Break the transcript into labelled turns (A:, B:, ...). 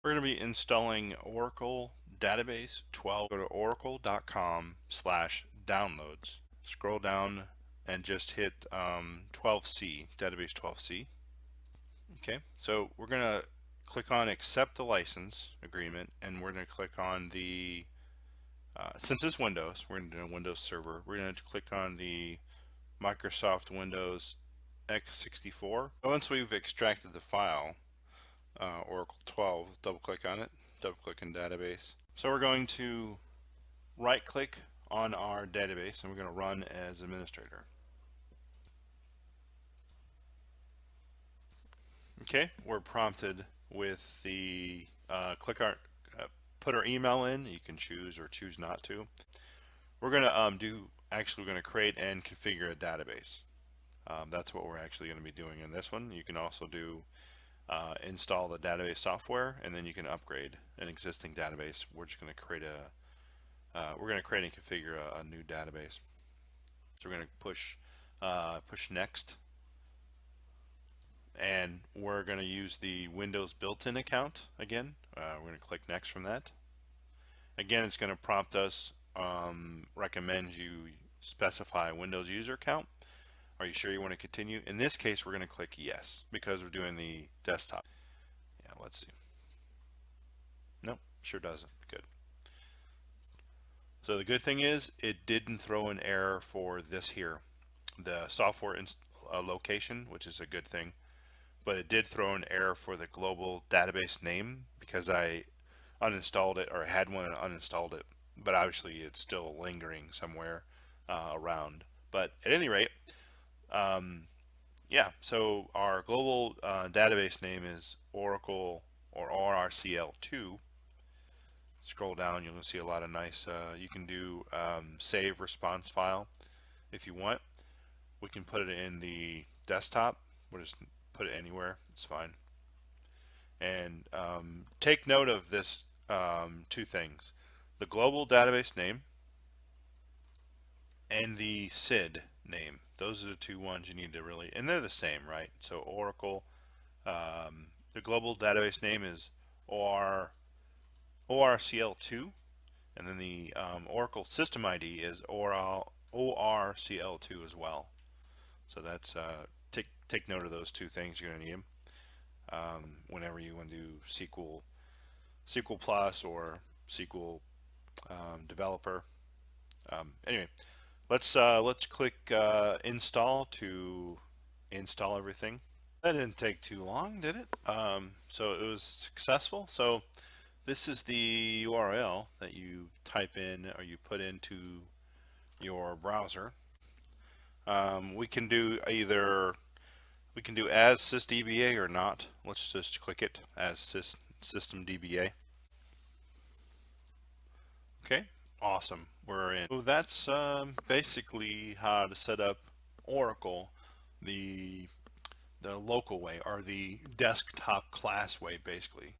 A: We're going to be installing Oracle Database 12. Go to oracle.com/downloads. Scroll down and just hit 12C, Database 12C. Okay, so we're going to click on Accept the License Agreement, and we're going to click on the, since it's Windows, we're going to do a Windows server. We're going to click on the Microsoft Windows x64. Once we've extracted the file, Oracle 12, double click on it, double click in database. So we're going to right click on our database and we're going to run as administrator. Okay, we're prompted with the put our email in. You can choose or choose not to. We're going to we're going to create and configure a database. That's what we're actually going to be doing in this one. You can also do install the database software, and then you can upgrade an existing database. We're just going to create and configure a new database. So we're going to push next, and we're going to use the Windows built-in account again. We're going to click next from that. Again, it's going to prompt us, recommend you specify a Windows user account. Are you sure you want to continue? In this case, we're going to click yes because we're doing the desktop. Yeah, let's see. Nope, sure doesn't. Good. So the good thing is it didn't throw an error for this here, the software location, which is a good thing. But it did throw an error for the global database name because I uninstalled it, or had one and uninstalled it. But obviously it's still lingering somewhere around. But at any rate, yeah, so our global database name is Oracle or ORCL2. Scroll down, you'll see a lot of nice, you can do save response file if you want. We can put it in the desktop. We'll just put it anywhere, it's fine. And take note of this two things: the global database name and the SID name. Those are the two ones you need to really, and they're the same, right? So Oracle, the global database name is ORCL2, and then the Oracle system ID is ORCL2 as well. So that's take note of those two things. You're going to need them whenever you want to do SQL Plus or SQL Developer. Anyway, let's click install to install everything. That didn't take too long, did it? So it was successful. So this is the URL that you type in or you put into your browser. We can do as sysdba or not. Let's just click it as systemdba. Okay, awesome. We're in. So that's basically how to set up Oracle the local way, or the desktop class way, basically.